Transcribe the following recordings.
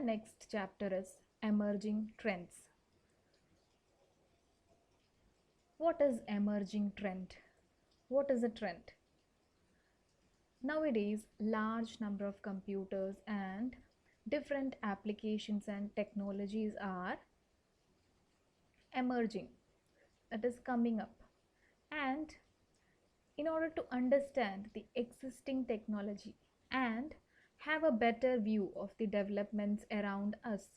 next chapter is emerging trends. What is emerging trend? What is a trend? Nowadays, large number of computers and different applications and technologies are emerging, that is coming up. And in order to understand the existing technology and have a better view of the developments around us,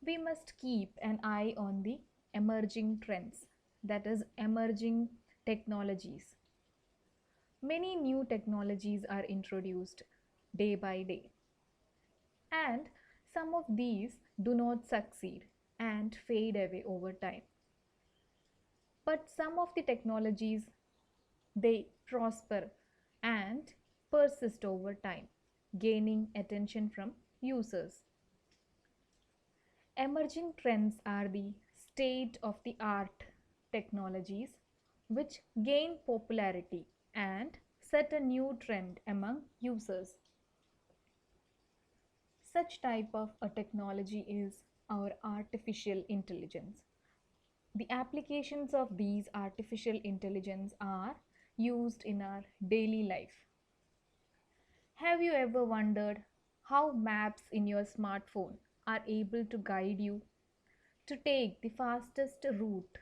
we must keep an eye on the emerging trends, that is, emerging technologies. Many new technologies are introduced day by day, and some of these do not succeed and fade away over time. But some of the technologies, they prosper and persist over time, gaining attention from users. Emerging trends are the state of the art technologies which gain popularity and set a new trend among users. Such type of a technology is our artificial intelligence. The applications of these artificial intelligence are used in our daily life. Have you ever wondered how maps in your smartphone are able to guide you to take the fastest route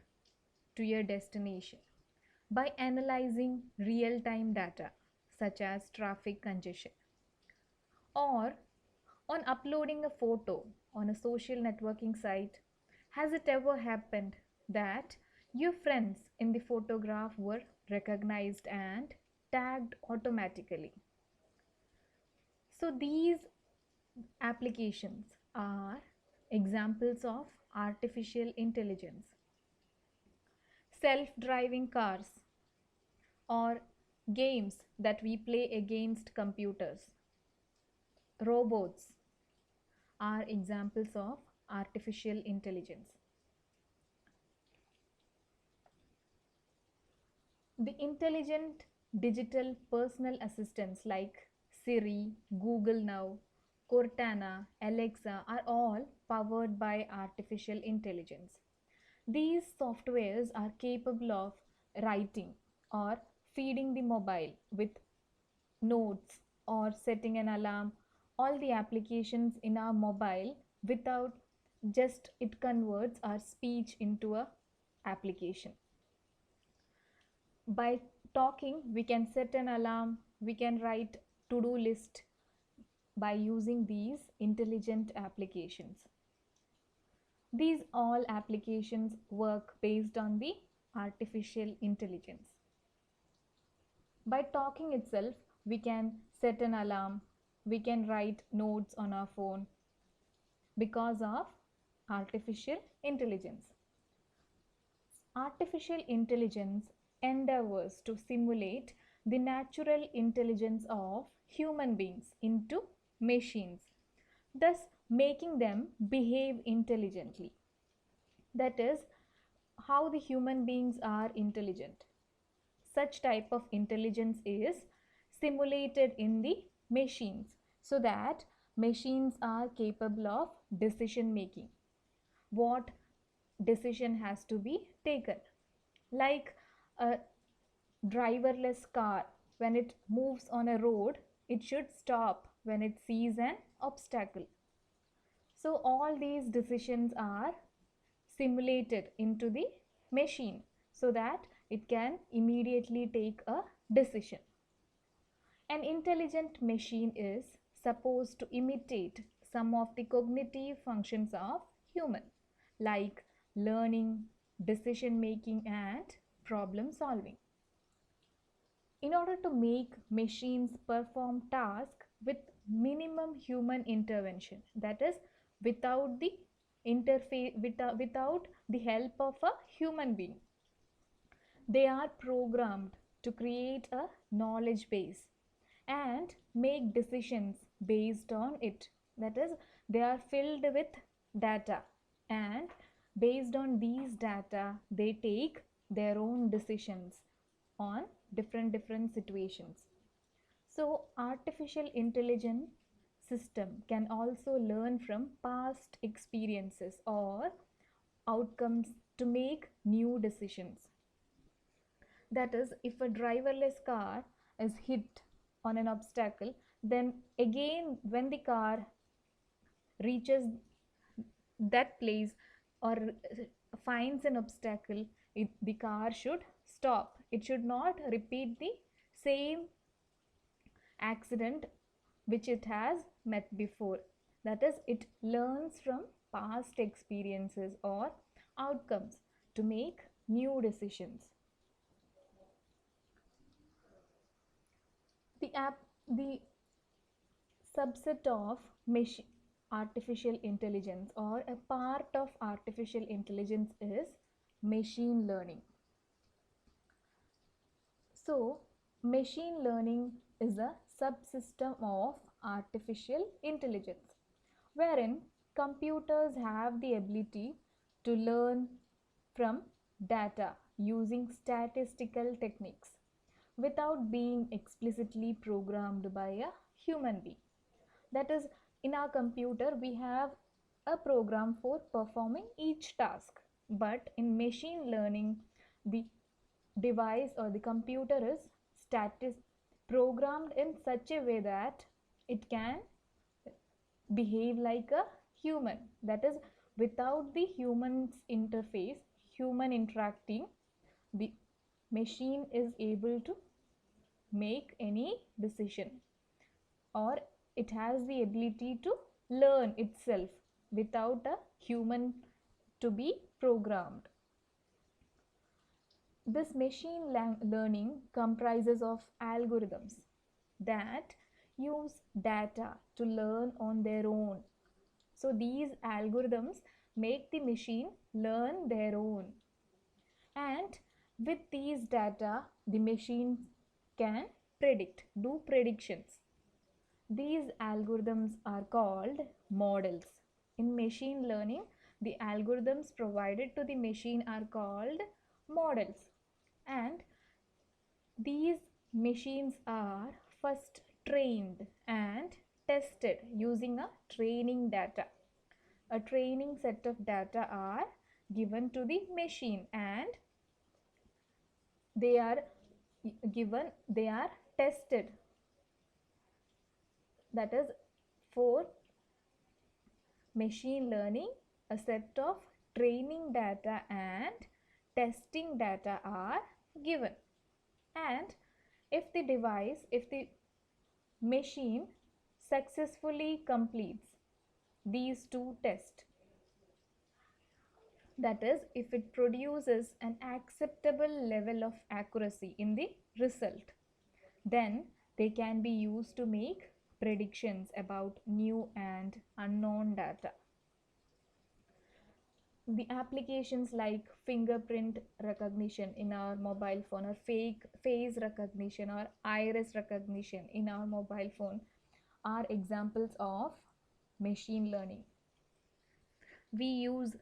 to your destination by analyzing real-time data such as traffic congestion? Or on uploading a photo on a social networking site, has it ever happened that your friends in the photograph were recognized and tagged automatically? So these applications are examples of artificial intelligence. Self-driving cars or games that we play against computers, robots are examples of artificial intelligence. The intelligent digital personal assistants like Siri, Google Now, Cortana, Alexa are all powered by artificial intelligence. These softwares are capable of writing or feeding the mobile with notes or setting an alarm, all the applications in our mobile without just it converts our speech into a application. By talking, we can set an alarm, we can write to-do list by using these intelligent applications. These all applications work based on the artificial intelligence. By talking itself, we can set an alarm, we can write notes on our phone because of artificial intelligence. Artificial intelligence endeavors to simulate the natural intelligence of human beings into machines, thus making them behave intelligently. That is how the human beings are intelligent. Such type of intelligence is simulated in the machines so that machines are capable of decision making. What decision has to be taken? Like a driverless car, when it moves on a road, it should stop when it sees an obstacle. So all these decisions are simulated into the machine so that it can immediately take a decision. An intelligent machine is supposed to imitate some of the cognitive functions of human, like learning, decision making, and problem solving. In order to make machines perform tasks with minimum human intervention, that is, without the interface, without the help of a human being, they are programmed to create a knowledge base and make decisions based on it. That is, they are filled with data, and based on these data, they take their own decisions on different situations. So artificial intelligence system can also learn from past experiences or outcomes to make new decisions. That is, if a driverless car is hit on an obstacle, then again when the car reaches that place or finds an obstacle, the car should stop. It should not repeat the same accident which it has met before. That is, it learns from past experiences or outcomes to make new decisions. The subset of machine artificial intelligence or a part of artificial intelligence is machine learning. So, machine learning is a subsystem of artificial intelligence wherein computers have the ability to learn from data using statistical techniques without being explicitly programmed by a human being. That is, in our computer we have a program for performing each task, but in machine learning the device or the computer is programmed in such a way that it can behave like a human. That is, without the human's interface, human interacting, the machine is able to make any decision, or it has the ability to learn itself without a human to be programmed. This machine learning comprises of algorithms that use data to learn on their own. So these algorithms make the machine learn their own. And with these data, the machine can do predictions. These algorithms are called models. In machine learning, the algorithms provided to the machine are called models. And these machines are first trained and tested using a training data. A training set of data are given to the machine and they are tested. That is, for machine learning, a set of training data and testing data are given. And if the machine successfully completes these two tests, that is, if it produces an acceptable level of accuracy in the result, then they can be used to make predictions about new and unknown data. The applications like fingerprint recognition in our mobile phone, or face recognition or iris recognition in our mobile phone are examples of machine learning. We use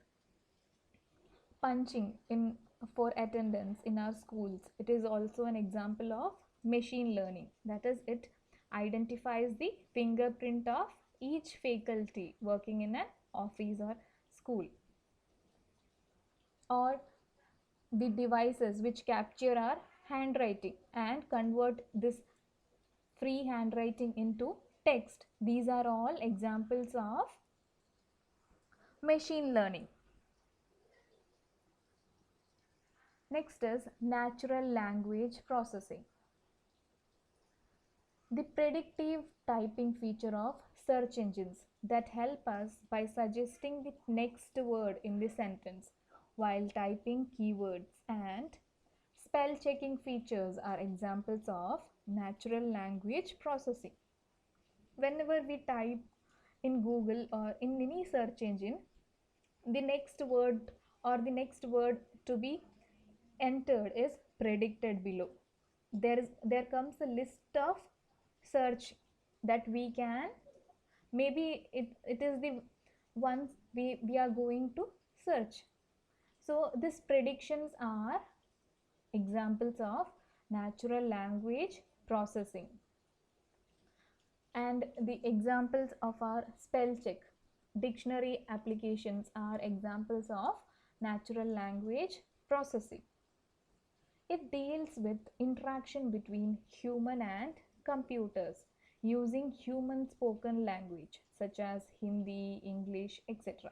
punching in for attendance in our schools. It is also an example of machine learning. That is, it identifies the fingerprint of each faculty working in an office or school. Or the devices which capture our handwriting and convert this free handwriting into text. These are all examples of machine learning. Next is natural language processing. The predictive typing feature of search engines that help us by suggesting the next word in the sentence while typing keywords, and spell checking features are examples of natural language processing. Whenever we type in Google or in any search engine, the next word to be entered is predicted below. There comes a list of search that we can, maybe it is the ones we are going to search. So these predictions are examples of natural language processing. And the examples of our spell check dictionary applications are examples of natural language processing. It deals with interaction between human and computers using human spoken language such as Hindi, English, etc.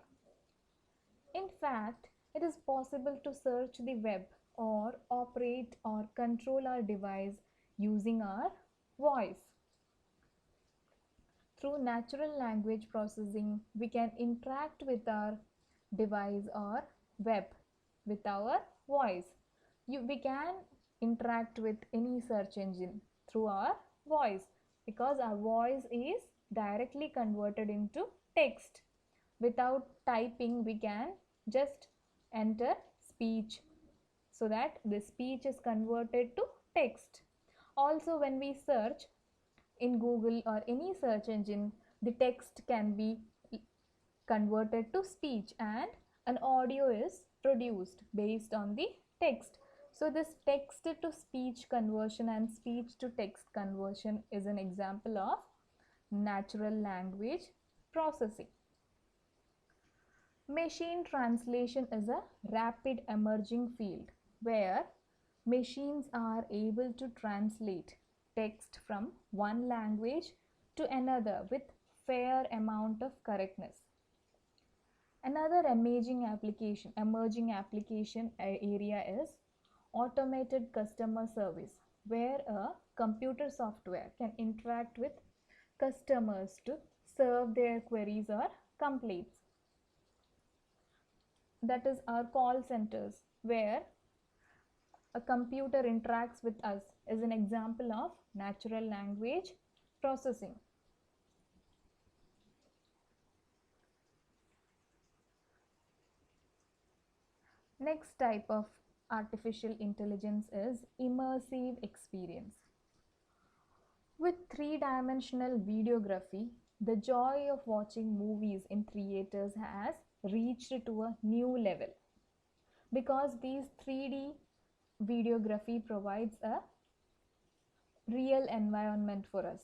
In fact, it is possible to search the web or operate or control our device using our voice. Through natural language processing, we can interact with our device or web with our voice. We can interact with any search engine through our voice because our voice is directly converted into text. Without typing, we can just enter speech so that the speech is converted to text. Also, when we search in Google or any search engine, the text can be converted to speech and an audio is produced based on the text. So this text to speech conversion and speech to text conversion is an example of natural language processing. Machine translation is a rapid emerging field where machines are able to translate text from one language to another with fair amount of correctness. Another emerging application area is automated customer service, where a computer software can interact with customers to serve their queries or complaints. That is our call centers, where a computer interacts with us, is an example of natural language processing. Next type of artificial intelligence is immersive experience. With three-dimensional videography, the joy of watching movies in theaters has reached to a new level because these 3D videography provides a real environment for us.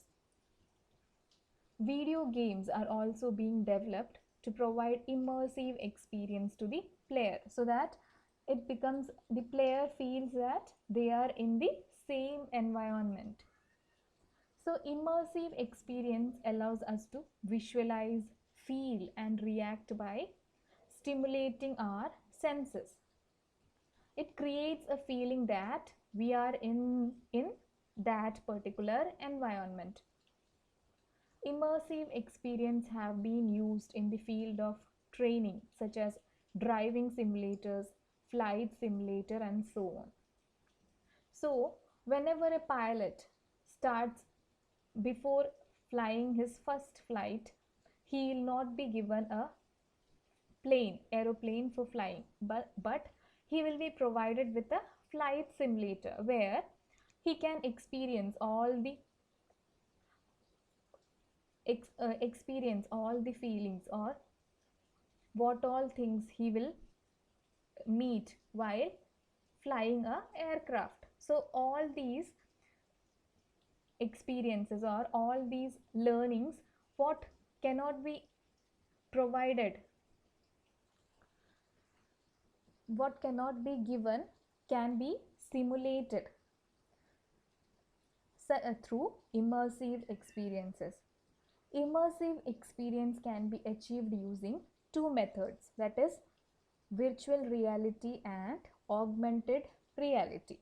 Video games are also being developed to provide immersive experience to the player so that it becomes the player feels that they are in the same environment. So immersive experience allows us to visualize, feel and react by stimulating our senses. It creates a feeling that we are in that particular environment. Immersive experience have been used in the field of training such as driving simulators, flight simulator and so on. So whenever a pilot starts before flying his first flight, he will not be given a aeroplane for flying, but he will be provided with a flight simulator where he can experience all the feelings or what all things he will meet while flying a aircraft. So all these experiences or all these learnings, what cannot be provided, what cannot be given, can be simulated through immersive experiences. Immersive experience can be achieved using two methods, that is virtual reality and augmented reality.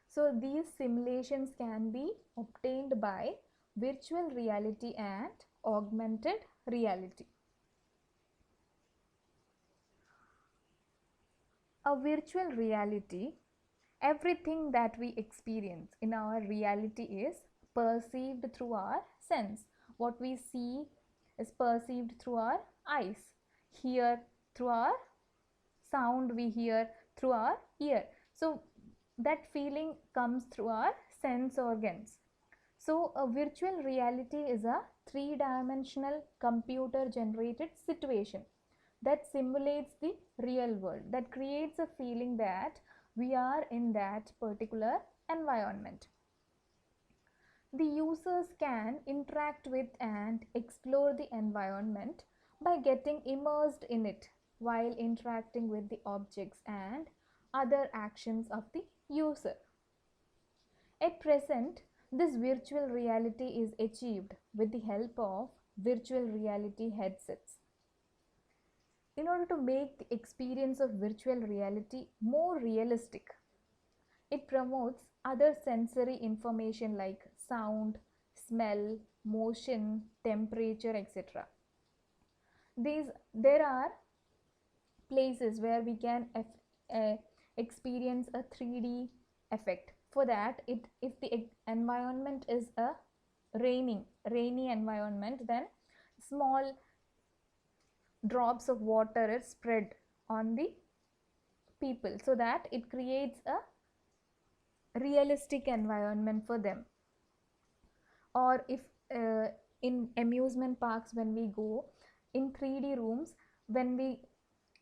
So these simulations can be obtained by virtual reality and augmented reality. A virtual reality, everything that we experience in our reality is perceived through our sense. What we see is perceived through our eyes, hear through our sound, we hear through our ear. So that feeling comes through our sense organs. So a virtual reality is a three-dimensional computer generated situation that simulates the real world, that creates a feeling that we are in that particular environment. The users can interact with and explore the environment by getting immersed in it while interacting with the objects and other actions of the user. At present, this virtual reality is achieved with the help of virtual reality headsets. In order to make the experience of virtual reality more realistic, it promotes other sensory information like sound, smell, motion, temperature, etc. There are places where we can experience a 3D effect. For that, if the environment is a rainy environment, then small drops of water is spread on the people so that it creates a realistic environment for them. Or if in amusement parks, when we go in 3D rooms, when we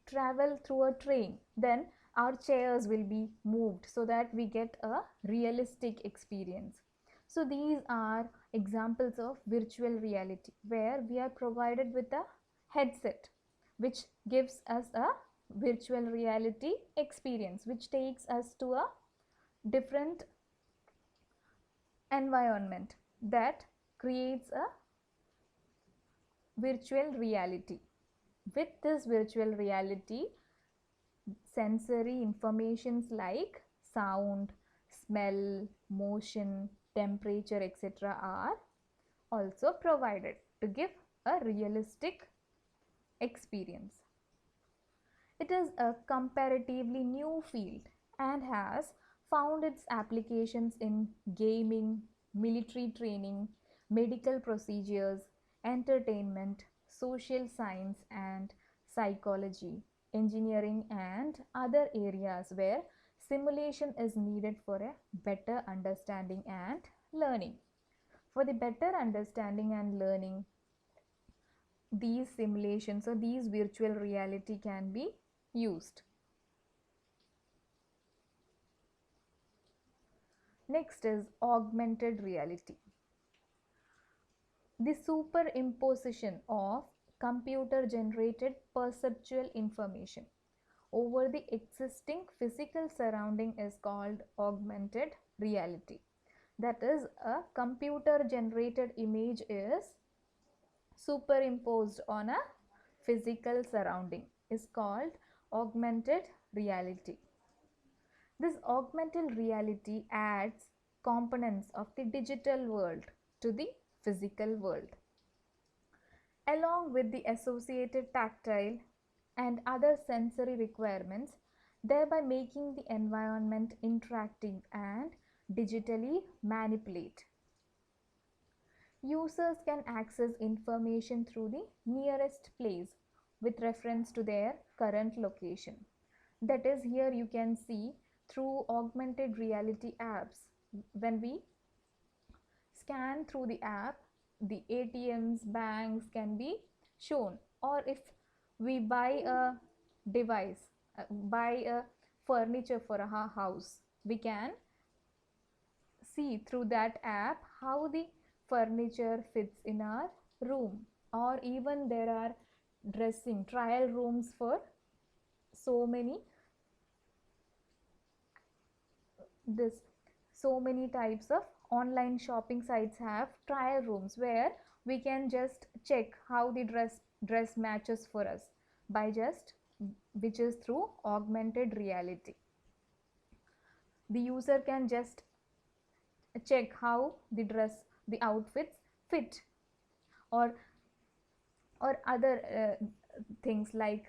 travel through a train, then our chairs will be moved so that we get a realistic experience. So these are examples of virtual reality where we are provided with a headset which gives us a virtual reality experience, which takes us to a different environment that creates a virtual reality. With this virtual reality, sensory informations like sound, smell, motion, temperature, etc. are also provided to give a realistic experience. It is a comparatively new field and has found its applications in gaming, military training, medical procedures, entertainment, social science and psychology, engineering, and other areas where simulation is needed for a better understanding and learning. For the better understanding and learning, these simulations or these virtual reality can be used. Next is augmented reality. The superimposition of computer generated perceptual information over the existing physical surrounding is called augmented reality. That is, a computer generated image is superimposed on a physical surrounding is called augmented reality. This augmented reality adds components of the digital world to the physical world, along with the associated tactile and other sensory requirements, thereby making the environment interactive and digitally manipulate. Users can access information through the nearest place with reference to their current location. That is, here you can see through augmented reality apps, when we scan through the app, the ATMs, banks can be shown. Or if we buy a device, buy a furniture for a house, we can see through that app how the furniture fits in our room. Or even there are dressing trial rooms for so many types of online shopping sites have trial rooms where we can just check how the dress matches for us by just, which is through augmented reality. The user can just check how the outfits fit, or other things like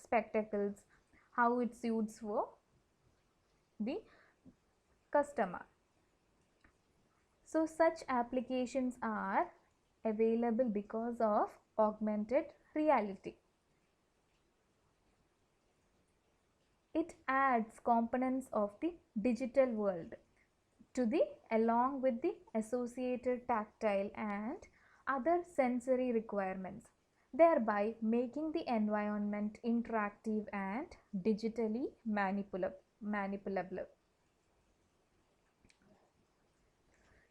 spectacles, how it suits for the customer. So such applications are available because of augmented reality. It adds components of the digital world to the, along with the associated tactile and other sensory requirements, thereby making the environment interactive and digitally manipulable.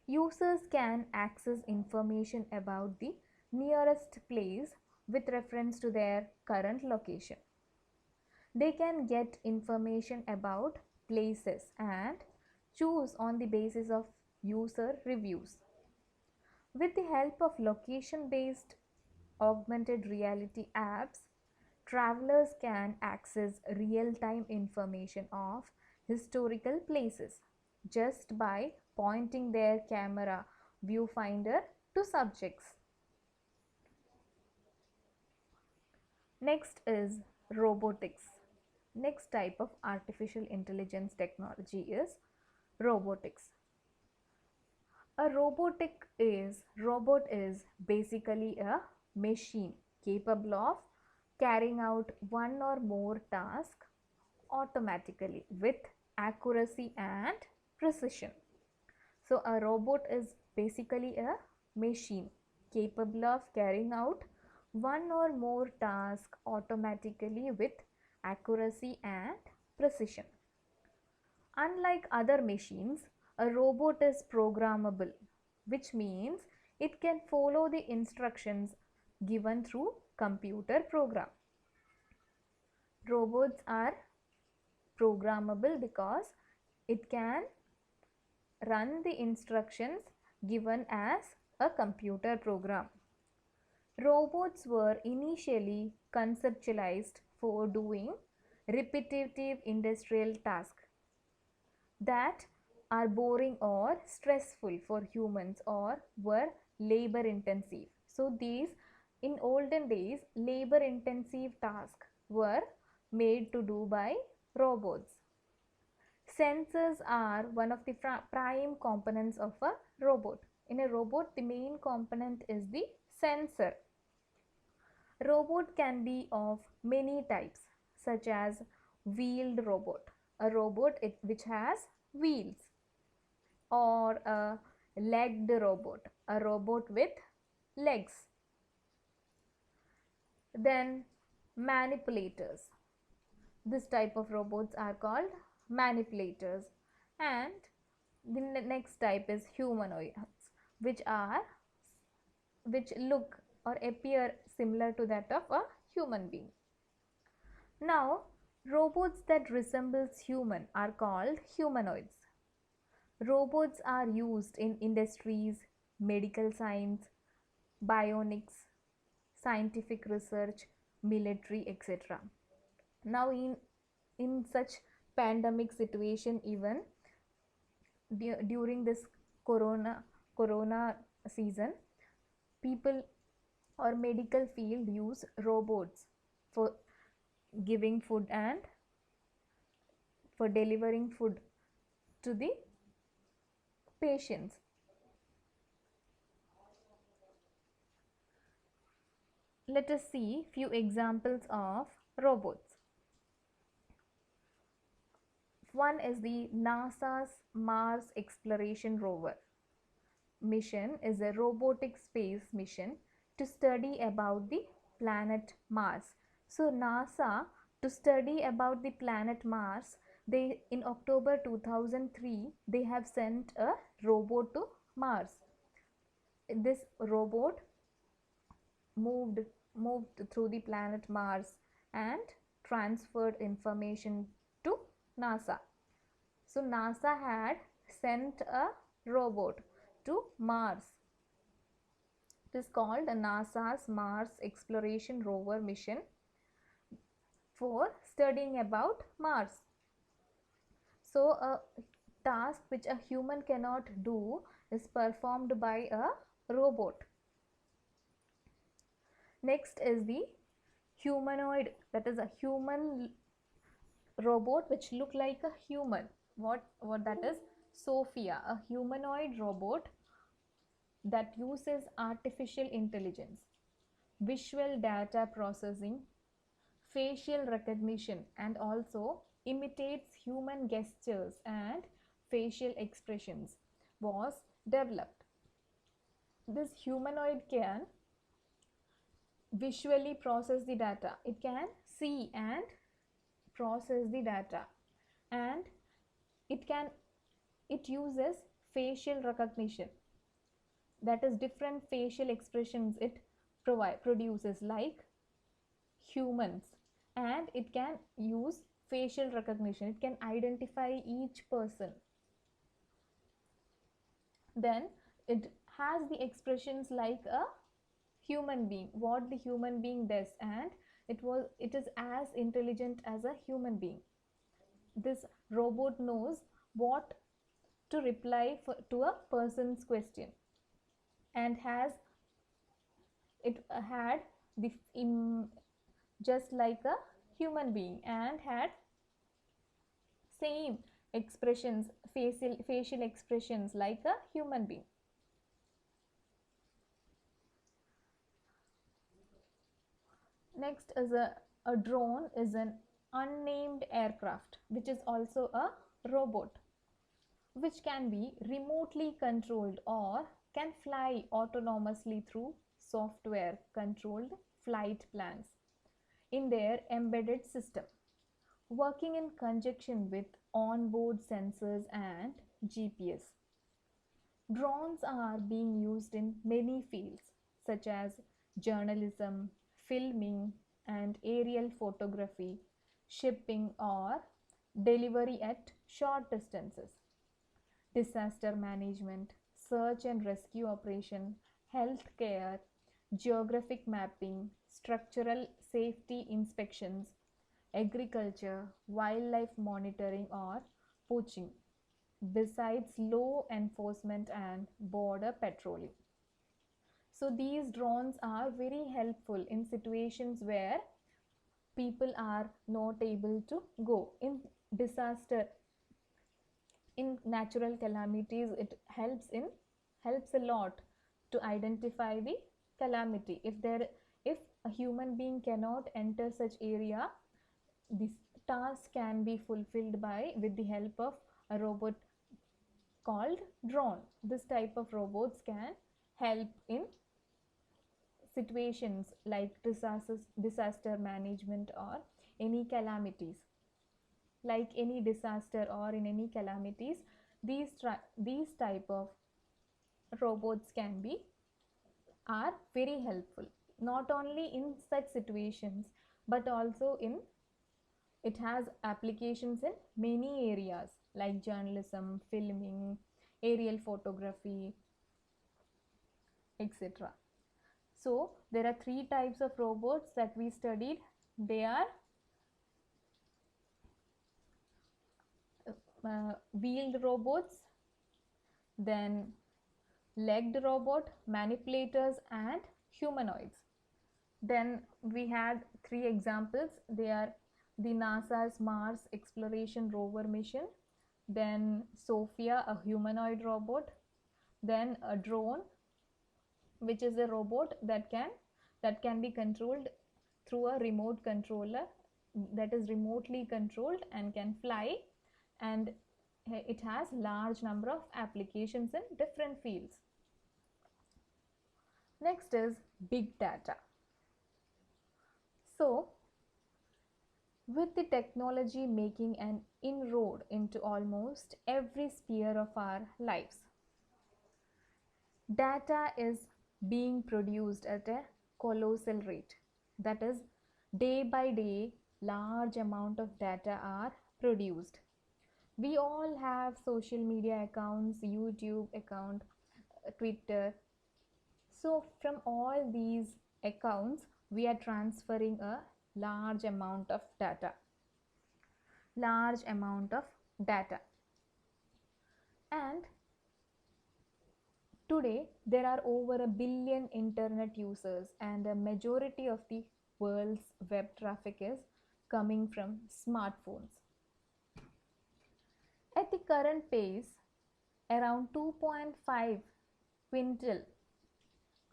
Users can access information about the nearest place with reference to their current location. They can get information about places and choose on the basis of user reviews. With the help of location-based augmented reality apps, travelers can access real-time information of historical places just by pointing their camera viewfinder to subjects. Next is robotics. Next type of artificial intelligence technology is robotics. A robot is basically a machine capable of carrying out one or more tasks automatically with accuracy and precision. So a robot is basically a machine capable of carrying out one or more tasks automatically with accuracy and precision. Unlike other machines, a robot is programmable, which means it can follow the instructions given through computer program. Robots are programmable because it can run the instructions given as a computer program. Robots were initially conceptualized for doing repetitive industrial tasks that are boring or stressful for humans or were labor intensive. So these, in olden days, labor intensive tasks were made to do by robots. Sensors are one of the prime components of a robot. In a robot, the main component is the sensor. Robot can be of many types, such as wheeled robot, a robot which has wheels, or a legged robot, a robot with legs. Then manipulators. This type of robots are called manipulators. And the next type is humanoids, which look or appear similar to that of a human being. Now, robots that resembles human are called humanoids. Robots are used in industries, medical science, bionics, scientific research, military, etc. Now, in such pandemic situation, even during this corona season, people or medical field use robots for giving food and for delivering food to the patients. Let us see few examples of robots. One is the NASA's Mars Exploration Rover mission is a robotic space mission to study about the planet Mars. So NASA, to study about the planet Mars, they in October 2003 they have sent a robot to Mars. This robot moved through the planet Mars and transferred information to NASA. So NASA had sent a robot to Mars. It is called NASA's Mars Exploration Rover mission for studying about Mars. So a task which a human cannot do is performed by a robot. Next is the humanoid, that is a human robot which look like a human. What that is? Sophia, a humanoid robot that uses artificial intelligence, visual data processing, facial recognition, and also imitates human gestures and facial expressions, was developed. This humanoid can visually process the data. It can see and process the data, and it uses facial recognition, that is different facial expressions it produces like humans, and it can use facial recognition, it can identify each person. Then it has the expressions like a human being, what the human being does, and it is as intelligent as a human being. This robot knows what to reply to a person's question, and has it had the just like a human being, and had same expressions, facial expressions like a human being. Next is a drone is an unnamed aircraft which is also a robot, which can be remotely controlled or can fly autonomously through software controlled flight plans in their embedded system, working in conjunction with onboard sensors and GPS. Drones are being used in many fields such as journalism, filming, and aerial photography, shipping or delivery at short distances, disaster management, search and rescue operation, healthcare, geographic mapping, structural safety inspections, agriculture, wildlife monitoring, or poaching, besides law enforcement and border patrolling. So these drones are very helpful in situations where people are not able to go. In disaster, in natural calamities, it helps a lot to identify the calamity. If a human being cannot enter such area, this task can be fulfilled by with the help of a robot called drone. This type of robots can help in situations like disaster management or any calamities. Like any disaster or in any calamities, these type of robots can be are very helpful, not only in such situations but also in it has applications in many areas like journalism, filming, aerial photography, etc. So there are three types of robots that we studied. They are wheeled robots, then legged robot, manipulators, and humanoids. Then we had three examples. They are the NASA's Mars Exploration Rover mission, then Sophia, a humanoid robot, then a drone, which is a robot that can be controlled through a remote controller, that is remotely controlled and can fly, and it has large number of applications in different fields. Next is big data. So with the technology making an inroad into almost every sphere of our lives, data is being produced at a colossal rate. That is, day by day, large amount of data are produced. We all have social media accounts, YouTube account, Twitter. So from all these accounts, we are transferring a large amount of data. And today, there are over a billion internet users, and a majority of the world's web traffic is coming from smartphones. At the current pace, around 2.5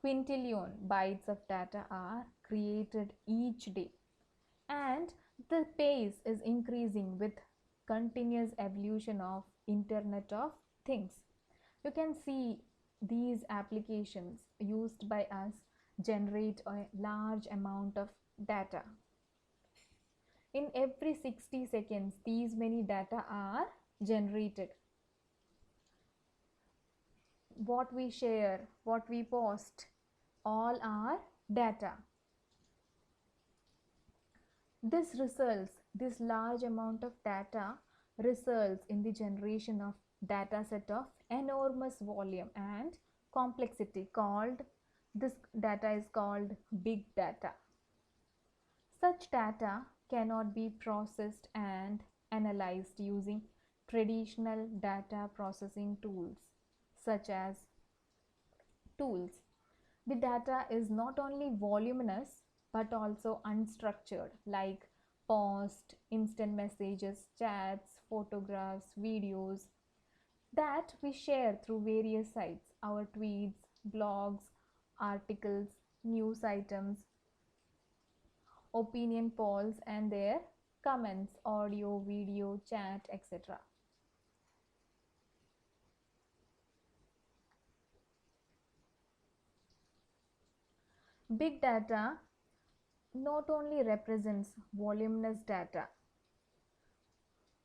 quintillion bytes of data are created each day, and the pace is increasing with continuous evolution of Internet of Things. You can see these applications used by us generate a large amount of data. In every 60 seconds, these many data are generated. what we share, what we post, all are data. This large amount of data results in the generation of data set of enormous volume and complexity called, this data is called big data. Such data cannot be processed and analyzed using traditional data processing tools such as tools. The data is not only voluminous but also unstructured, like post, instant messages, chats, photographs, videos that we share through various sites, our tweets, blogs, articles, news items, opinion polls, and their comments, audio, video, chat, etc. Big data not only represents voluminous data,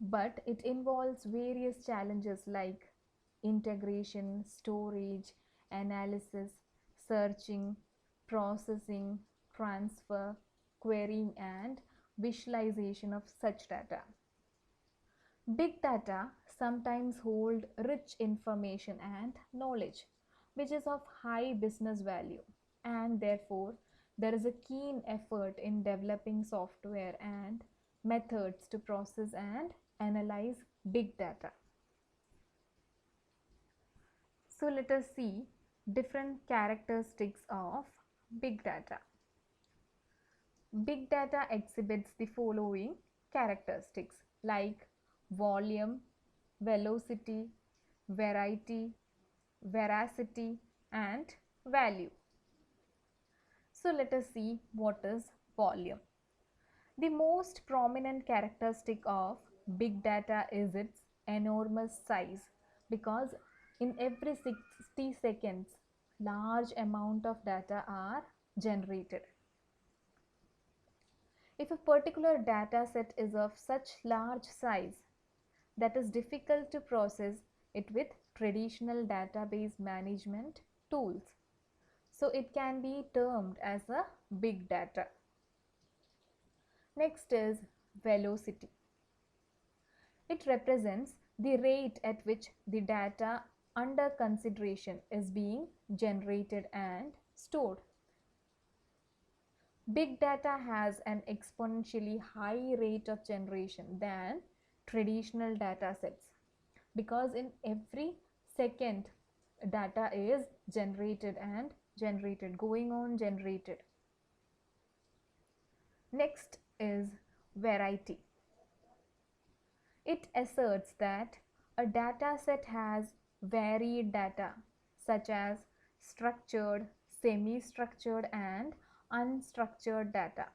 but it involves various challenges like integration, storage, analysis, searching, processing, transfer, querying, and visualization of such data. Big data sometimes hold rich information and knowledge, which is of high business value, and therefore there is a keen effort in developing software and methods to process and analyze big data. So let us see different characteristics of big data. Big data exhibits the following characteristics like volume, velocity, variety, veracity, and value. So let us see what is volume. The most prominent characteristic of big data is its enormous size, because in every 60 seconds large amount of data are generated. If a particular data set is of such large size that is difficult to process it with traditional database management tools, so it can be termed as a big data. Next is velocity. It represents the rate at which the data under consideration is being generated and stored. Big data has an exponentially high rate of generation than traditional data sets, because in every second data is generated and generated, going on generated. Next is variety. It asserts that a data set has varied data such as structured, semi-structured, and unstructured data.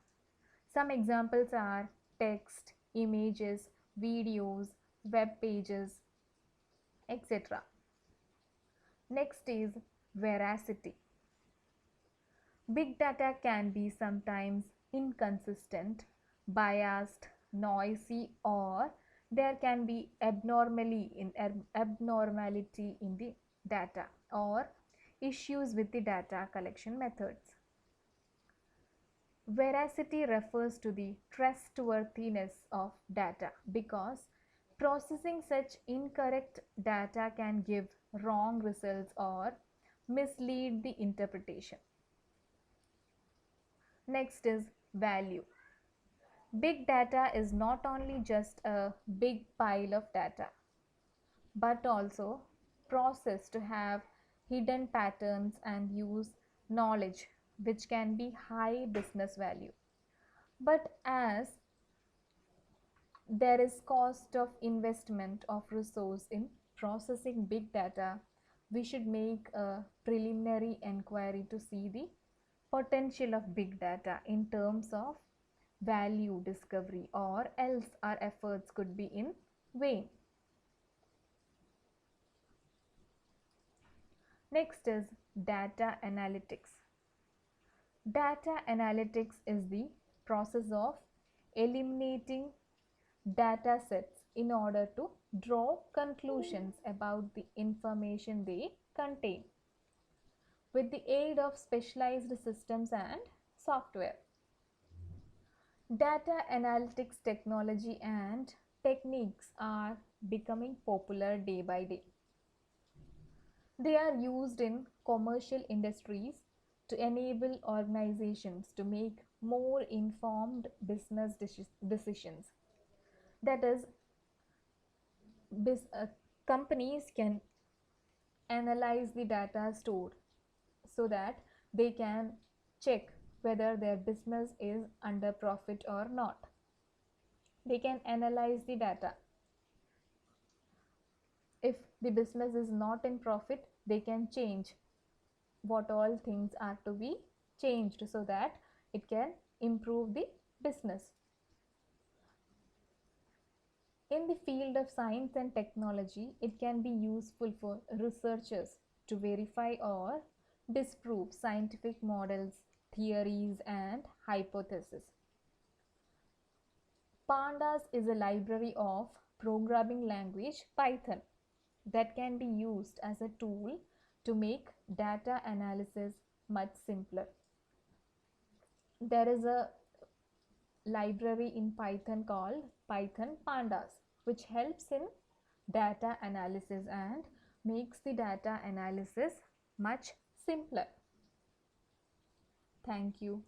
Some examples are text, images, videos, web pages, etc. Next is veracity. Big data can be sometimes inconsistent, biased, noisy, or there can be abnormality in the data or issues with the data collection methods. Veracity refers to the trustworthiness of data, because processing such incorrect data can give wrong results or mislead the interpretation. Next is value. Big data is not only just a big pile of data, but also processed to have hidden patterns and use knowledge, which can be high business value. But as there is cost of investment of resource in processing big data, we should make a preliminary inquiry to see the potential of big data in terms of value discovery, or else our efforts could be in vain. Next is data analytics. Data analytics is the process of eliminating data sets in order to draw conclusions about the information they contain with the aid of specialized systems and software. Data analytics technology and techniques are becoming popular day by day. They are used in commercial industries to enable organizations to make more informed business decisions. That is, companies can analyze the data stored so that they can check whether their business is under profit or not. They can analyze the data. If the business is not in profit, they can change what all things are to be changed so that it can improve the business. In the field of science and technology, it can be useful for researchers to verify or disprove scientific models, theories, and hypotheses. Pandas is a library of programming language Python that can be used as a tool to make data analysis much simpler. There is a library in Python called Python Pandas, which helps in data analysis and makes the data analysis much simpler. Thank you.